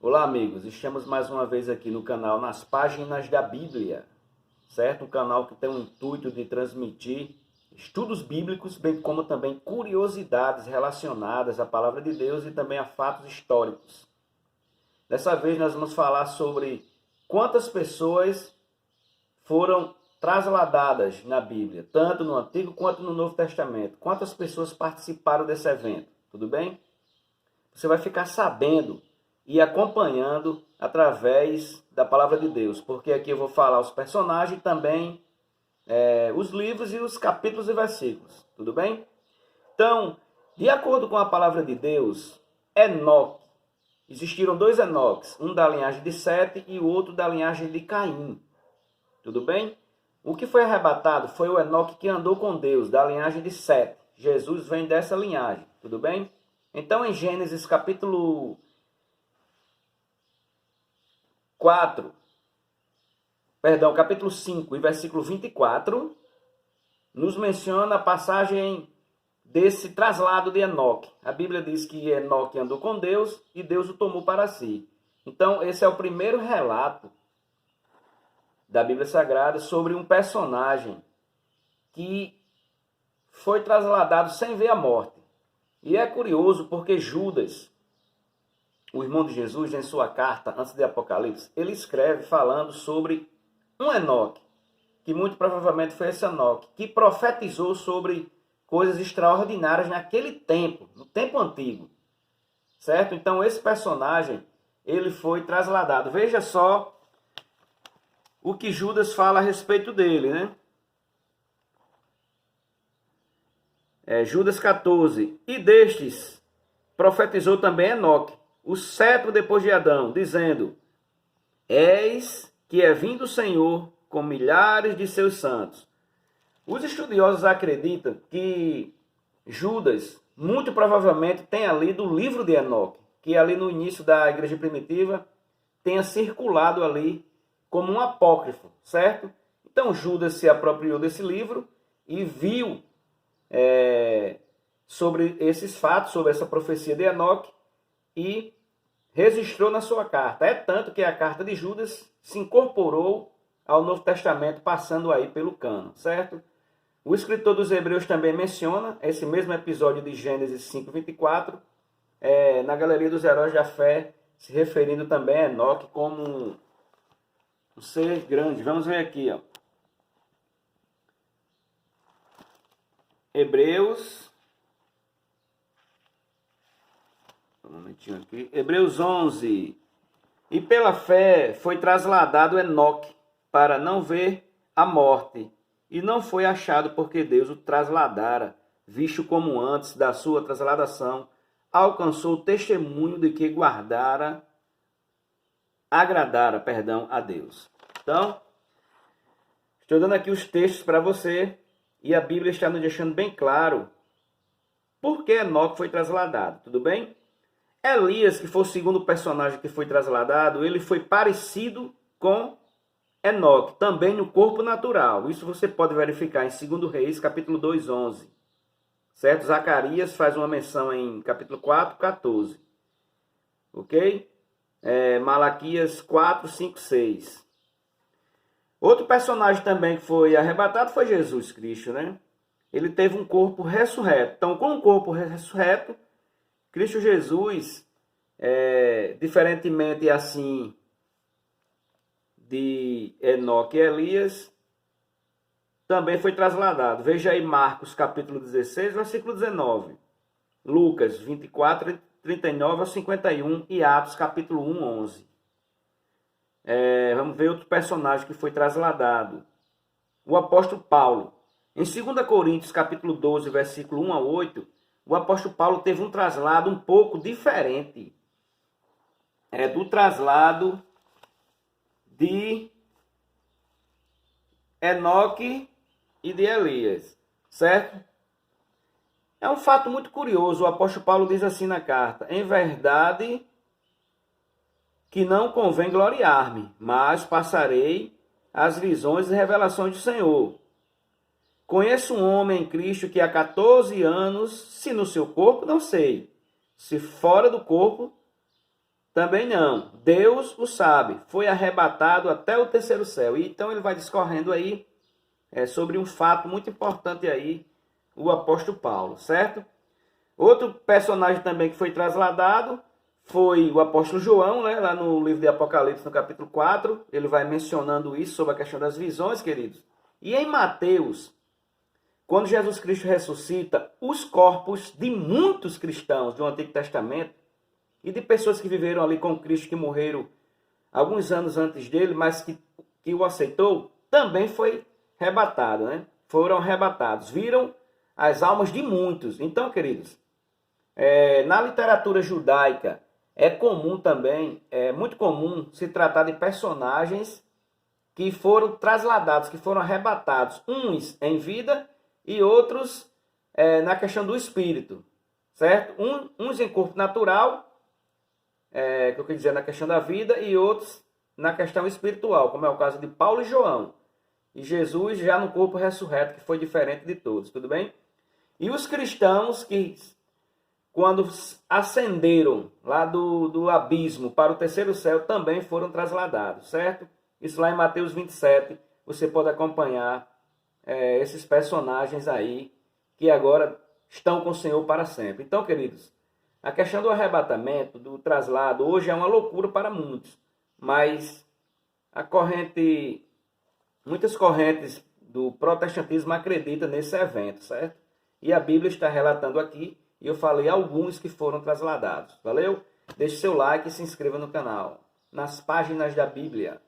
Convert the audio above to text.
Olá, amigos. Estamos mais uma vez aqui no canal Nas Páginas da Bíblia, certo? Um canal que tem o intuito de transmitir estudos bíblicos, bem como também curiosidades relacionadas à Palavra de Deus e também a fatos históricos. Dessa vez nós vamos falar sobre quantas pessoas foram trasladadas na Bíblia, tanto no Antigo quanto no Novo Testamento. Quantas pessoas participaram desse evento, tudo bem? Você vai ficar sabendo e acompanhando através da Palavra de Deus, porque aqui eu vou falar os personagens e também os livros e os capítulos e versículos, tudo bem? Então, de acordo com a Palavra de Deus, Enoque, existiram dois Enoques, um da linhagem de Sete e o outro da linhagem de Caim, tudo bem? O que foi arrebatado foi o Enoque que andou com Deus, da linhagem de Sete. Jesus vem dessa linhagem, tudo bem? Então, em Gênesis capítulo capítulo 5 e versículo 24, nos menciona a passagem desse traslado de Enoque. A Bíblia diz que Enoque andou com Deus e Deus o tomou para si. Então, esse é o primeiro relato da Bíblia Sagrada sobre um personagem que foi trasladado sem ver a morte. E é curioso porque Judas, o irmão de Jesus, em sua carta, antes de Apocalipse, ele escreve falando sobre um Enoque, que muito provavelmente foi esse Enoque, que profetizou sobre coisas extraordinárias naquele tempo, no tempo antigo, certo? Então esse personagem, ele foi trasladado. Veja só o que Judas fala a respeito dele, né? Judas 14. E destes profetizou também Enoque, o sétimo depois de Adão, dizendo: Eis que é vindo o Senhor com milhares de seus santos. Os estudiosos acreditam que Judas, muito provavelmente, tenha lido o livro de Enoque, que ali no início da igreja primitiva tenha circulado ali como um apócrifo, certo? Então Judas se apropriou desse livro e viu sobre esses fatos, sobre essa profecia de Enoque, e registrou na sua carta. É tanto que a carta de Judas se incorporou ao Novo Testamento, passando aí pelo cano, certo? O escritor dos Hebreus também menciona esse mesmo episódio de Gênesis 5:24, na Galeria dos Heróis da Fé, se referindo também a Enoque como um ser grande. Vamos ver aqui, ó. Hebreus, um momentinho aqui. Hebreus 11. E pela fé foi trasladado Enoque para não ver a morte, e não foi achado porque Deus o trasladara, visto como antes da sua trasladação alcançou o testemunho de que agradara a Deus. Então, estou dando aqui os textos para você, e a Bíblia está nos deixando bem claro por que Enoque foi trasladado, tudo bem? Elias, que foi o segundo personagem que foi trasladado, ele foi parecido com Enoque, também no corpo natural. Isso você pode verificar em 2 Reis, capítulo 2:11. Certo? Zacarias faz uma menção em capítulo 4:14. Ok? Malaquias 4:5-6. Outro personagem também que foi arrebatado foi Jesus Cristo, né? Ele teve um corpo ressurreto. Então, com um corpo ressurreto, Cristo Jesus, diferentemente assim de Enoque e Elias, também foi trasladado. Veja aí Marcos capítulo 16, versículo 19. Lucas 24, 39-51 e Atos capítulo 1, 11. Vamos ver outro personagem que foi trasladado. O apóstolo Paulo. Em 2 Coríntios capítulo 12, versículo 1-8, o apóstolo Paulo teve um traslado um pouco diferente do traslado de Enoque e de Elias, certo? É um fato muito curioso. O apóstolo Paulo diz assim na carta: em verdade que não convém gloriar-me, mas passarei as visões e revelações do Senhor. Conheço um homem em Cristo que há 14 anos, se no seu corpo, não sei, se fora do corpo, Também não. Deus o sabe. Foi arrebatado até o terceiro céu. E então ele vai discorrendo aí sobre um fato muito importante aí, o apóstolo Paulo, certo? Outro personagem também que foi trasladado foi o apóstolo João, né? Lá no livro de Apocalipse, no capítulo 4, ele vai mencionando isso sobre a questão das visões, queridos. E em Mateus, quando Jesus Cristo ressuscita, os corpos de muitos cristãos do Antigo Testamento e de pessoas que viveram ali com Cristo, que morreram alguns anos antes dele, mas que o aceitou, também foi arrebatado, né? Foram arrebatados, viram as almas de muitos. Então, queridos, na literatura judaica é comum também, é muito comum se tratar de personagens que foram trasladados, que foram arrebatados, uns em vida e outros na questão do espírito, certo? Uns em corpo natural, que eu quero dizer, na questão da vida, e outros na questão espiritual, como é o caso de Paulo e João. E Jesus já no corpo ressurreto, que foi diferente de todos, tudo bem? E os cristãos que, quando ascenderam lá do abismo para o terceiro céu, também foram trasladados, certo? Isso lá em Mateus 27, você pode acompanhar esses personagens aí, que agora estão com o Senhor para sempre. Então, queridos, a questão do arrebatamento, do traslado, hoje é uma loucura para muitos, mas muitas correntes do protestantismo acreditam nesse evento, certo? E a Bíblia está relatando aqui, e eu falei alguns que foram trasladados. Valeu? Deixe seu like e se inscreva no canal. Nas páginas da Bíblia.